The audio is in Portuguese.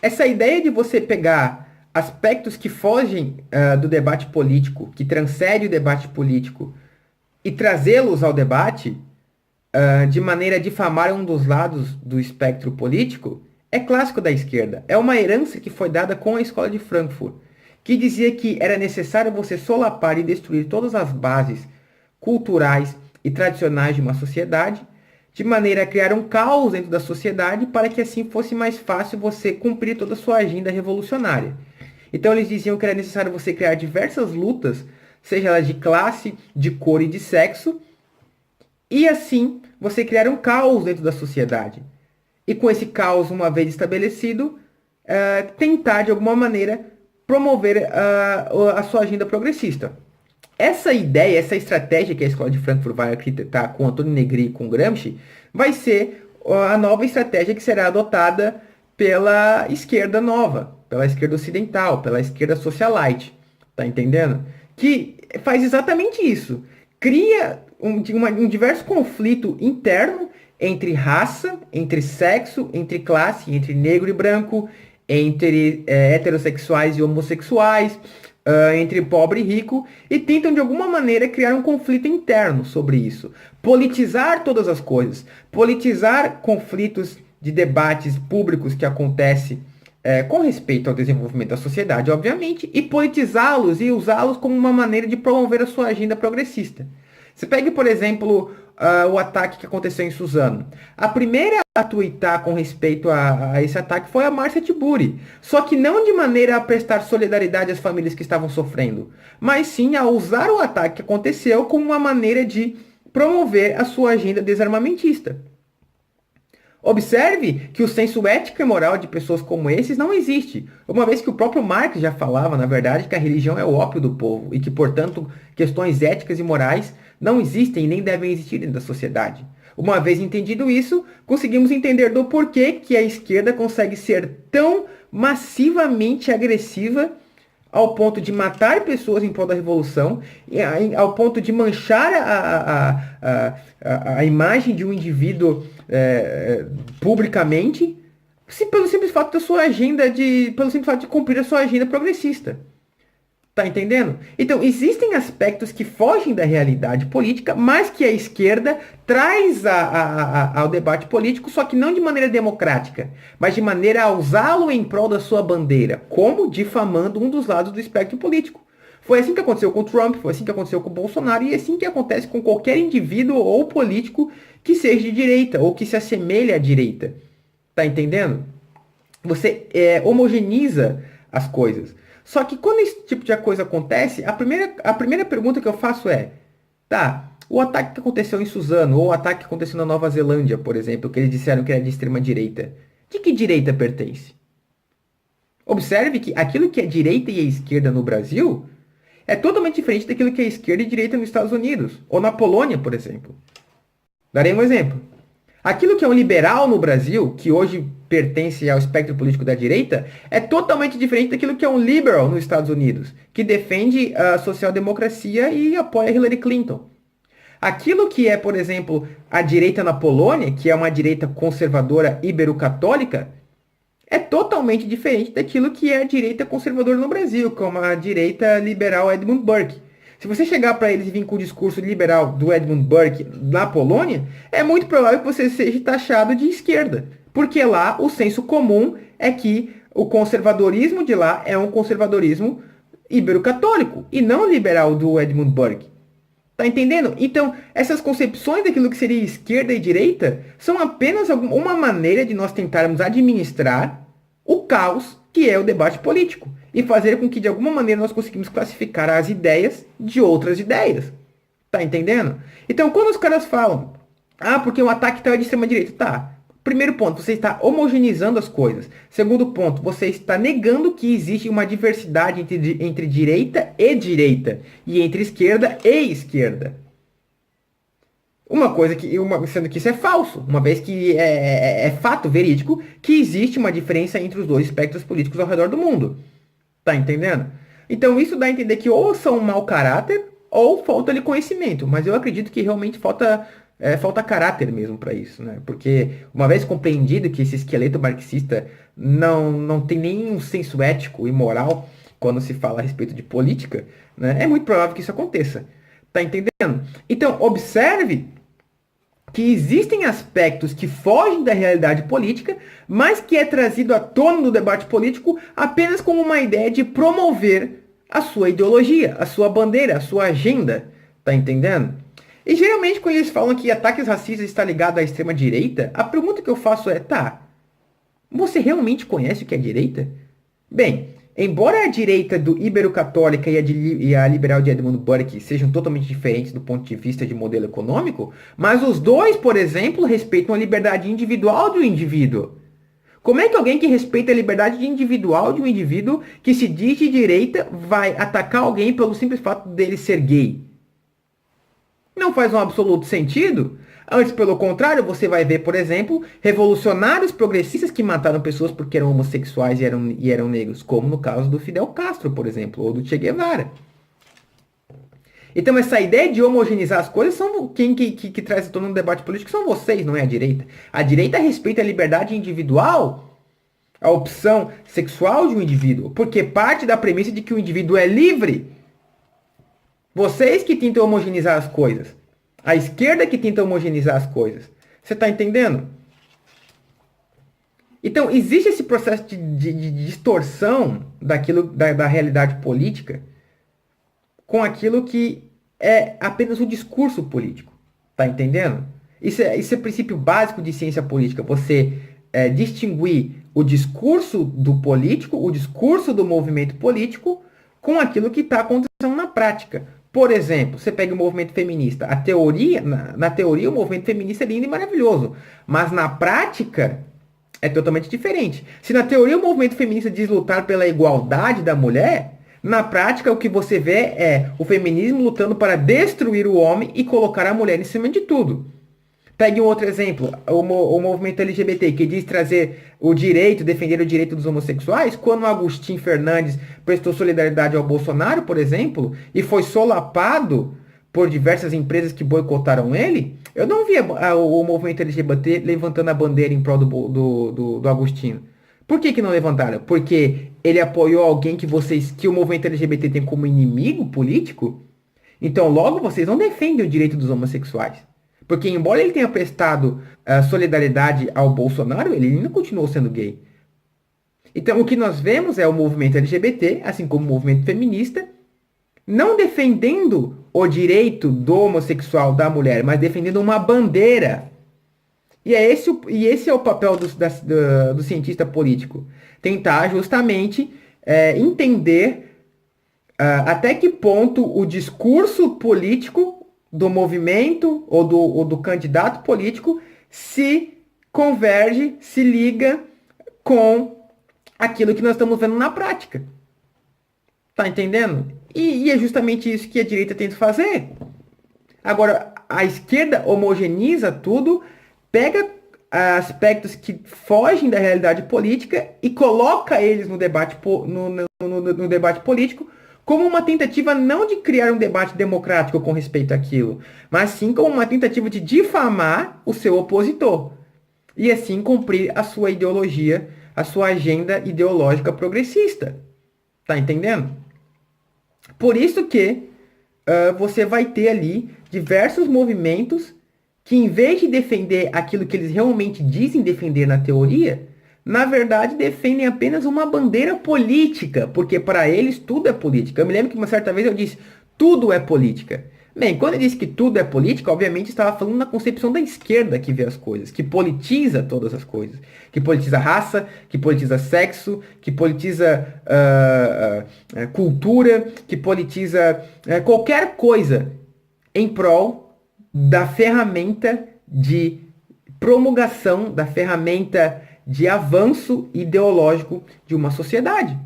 Essa ideia de você pegar aspectos que fogem do debate político, que transcende o debate político, e trazê-los ao debate, de maneira a difamar um dos lados do espectro político, é clássico da esquerda. É uma herança que foi dada com a escola de Frankfurt, que dizia que era necessário você solapar e destruir todas as bases culturais e tradicionais de uma sociedade, de maneira a criar um caos dentro da sociedade, para que assim fosse mais fácil você cumprir toda a sua agenda revolucionária. Então eles diziam que era necessário você criar diversas lutas, seja elas de classe, de cor e de sexo, e assim você criar um caos dentro da sociedade. E com esse caos, uma vez estabelecido, tentar de alguma maneira promover a sua agenda progressista. Essa ideia, essa estratégia que a Escola de Frankfurt vai arquitetar com Antônio Negri e com Gramsci, vai ser a nova estratégia que será adotada pela esquerda nova, pela esquerda ocidental, pela esquerda socialite. Tá entendendo? Que faz exatamente isso. Cria um diverso conflito interno entre raça, entre sexo, entre classe, entre negro e branco, entre heterossexuais e homossexuais, entre pobre e rico, e tentam de alguma maneira criar um conflito interno sobre isso. Politizar todas as coisas. Politizar conflitos de debates públicos que acontecem com respeito ao desenvolvimento da sociedade, obviamente, e politizá-los e usá-los como uma maneira de promover a sua agenda progressista. Você pegue, por exemplo, o ataque que aconteceu em Suzano. A primeira a tuitar com respeito a esse ataque foi a Márcia Tiburi. Só que não de maneira a prestar solidariedade às famílias que estavam sofrendo, mas sim a usar o ataque que aconteceu como uma maneira de promover a sua agenda desarmamentista. Observe que o senso ético e moral de pessoas como esses não existe, uma vez que o próprio Marx já falava, na verdade, que a religião é o ópio do povo e que, portanto, questões éticas e morais não existem e nem devem existir dentro da sociedade. Uma vez entendido isso, conseguimos entender do porquê que a esquerda consegue ser tão massivamente agressiva ao ponto de matar pessoas em prol da revolução, ao ponto de manchar a imagem de um indivíduo publicamente, pelo simples fato da sua agenda pelo simples fato de cumprir a sua agenda progressista. Tá entendendo? Então, existem aspectos que fogem da realidade política, mas que a esquerda traz ao debate político, só que não de maneira democrática, mas de maneira a usá-lo em prol da sua bandeira, como difamando um dos lados do espectro político. Foi assim que aconteceu com o Trump, foi assim que aconteceu com o Bolsonaro, e é assim que acontece com qualquer indivíduo ou político que seja de direita, ou que se assemelhe à direita. Tá entendendo? Você homogeneiza as coisas. Só que quando esse tipo de coisa acontece, a primeira pergunta que eu faço é, tá, o ataque que aconteceu em Suzano, ou o ataque que aconteceu na Nova Zelândia, por exemplo, que eles disseram que era de extrema direita, de que direita pertence? Observe que aquilo que é direita e esquerda no Brasil é totalmente diferente daquilo que é esquerda e direita nos Estados Unidos, ou na Polônia, por exemplo. Darei um exemplo. Aquilo que é um liberal no Brasil, que hoje pertence ao espectro político da direita, é totalmente diferente daquilo que é um liberal nos Estados Unidos, que defende a social-democracia e apoia Hillary Clinton. Aquilo que é, por exemplo, a direita na Polônia, que é uma direita conservadora ibero-católica, é totalmente diferente daquilo que é a direita conservadora no Brasil, como a direita liberal Edmund Burke. Se você chegar para eles e vir com o discurso liberal do Edmund Burke na Polônia, é muito provável que você seja taxado de esquerda. Porque lá o senso comum é que o conservadorismo de lá é um conservadorismo ibero-católico e não liberal do Edmund Burke. Tá entendendo? Então, essas concepções daquilo que seria esquerda e direita são apenas uma maneira de nós tentarmos administrar o caos que é o debate político e fazer com que de alguma maneira nós conseguimos classificar as ideias de outras ideias. Tá entendendo? Então, quando os caras falam, porque o ataque tal é de extrema direita, tá. Primeiro ponto, você está homogeneizando as coisas. Segundo ponto, você está negando que existe uma diversidade entre direita e entre esquerda e esquerda. Uma coisa sendo que isso é falso, uma vez que é fato verídico que existe uma diferença entre os dois espectros políticos ao redor do mundo. Tá entendendo? Então isso dá a entender que ou são um mau caráter ou falta de conhecimento. Mas eu acredito que realmente falta Falta caráter mesmo para isso, né? Porque uma vez compreendido que esse esqueleto marxista não tem nenhum senso ético e moral quando se fala a respeito de política, né? É muito provável que isso aconteça. Tá entendendo? Então, observe que existem aspectos que fogem da realidade política, mas que é trazido à tona no debate político apenas como uma ideia de promover a sua ideologia, a sua bandeira, a sua agenda. Tá entendendo? E geralmente quando eles falam que ataques racistas está ligado à extrema direita, a pergunta que eu faço é, tá, você realmente conhece o que é direita? Bem, embora a direita do ibero-católica e a liberal de Edmund Burke sejam totalmente diferentes do ponto de vista de modelo econômico, mas os dois, por exemplo, respeitam a liberdade individual do indivíduo. Como é que alguém que respeita a liberdade individual de um indivíduo que se diz de direita vai atacar alguém pelo simples fato dele ser gay? Não faz um absoluto sentido. Antes, pelo contrário, você vai ver, por exemplo, revolucionários progressistas que mataram pessoas porque eram homossexuais e eram negros, como no caso do Fidel Castro, por exemplo, ou do Che Guevara. Então, essa ideia de homogeneizar as coisas, quem que traz todo no debate político são vocês, não é a direita. A direita respeita a liberdade individual, a opção sexual de um indivíduo, porque parte da premissa de que o indivíduo é livre. Vocês que tentam homogeneizar as coisas. A esquerda que tenta homogeneizar as coisas. Você está entendendo? Então, existe esse processo de distorção da realidade política com aquilo que é apenas o discurso político. Tá entendendo? Isso é princípio básico de ciência política. Você distinguir o discurso do político, o discurso do movimento político, com aquilo que está acontecendo na prática. Por exemplo, você pega o movimento feminista. A teoria, na teoria, o movimento feminista é lindo e maravilhoso. Mas na prática, é totalmente diferente. Se na teoria o movimento feminista diz lutar pela igualdade da mulher, na prática o que você vê é o feminismo lutando para destruir o homem e colocar a mulher em cima de tudo. Pegue um outro exemplo, o movimento LGBT, que diz trazer o direito, defender o direito dos homossexuais, quando o Agostinho Fernandes prestou solidariedade ao Bolsonaro, por exemplo, e foi solapado por diversas empresas que boicotaram ele, eu não via o movimento LGBT levantando a bandeira em prol do Agostinho. Por que não levantaram? Porque ele apoiou alguém que o movimento LGBT tem como inimigo político? Então logo vocês não defendem o direito dos homossexuais. Porque embora ele tenha prestado solidariedade ao Bolsonaro, ele ainda continuou sendo gay. Então o que nós vemos é o movimento LGBT, assim como o movimento feminista, não defendendo o direito do homossexual da mulher, mas defendendo uma bandeira. E esse é o papel do cientista político. Tentar justamente entender até que ponto o discurso político do movimento ou do candidato político se converge, se liga com aquilo que nós estamos vendo na prática. Tá entendendo? E é justamente isso que a direita tenta fazer. Agora, a esquerda homogeneiza tudo, pega aspectos que fogem da realidade política e coloca eles no debate político como uma tentativa não de criar um debate democrático com respeito àquilo, mas sim como uma tentativa de difamar o seu opositor. E assim cumprir a sua ideologia, a sua agenda ideológica progressista. Tá entendendo? Por isso que você vai ter ali diversos movimentos que, em vez de defender aquilo que eles realmente dizem defender na teoria, na verdade defendem apenas uma bandeira política, porque para eles tudo é política. Eu me lembro que uma certa vez eu disse, tudo é política. Bem, quando eu disse que tudo é política, obviamente estava falando na concepção da esquerda que vê as coisas, que politiza todas as coisas. Que politiza raça, que politiza sexo, que politiza cultura, que politiza qualquer coisa em prol da ferramenta de promulgação, da ferramenta de avanço ideológico de uma sociedade.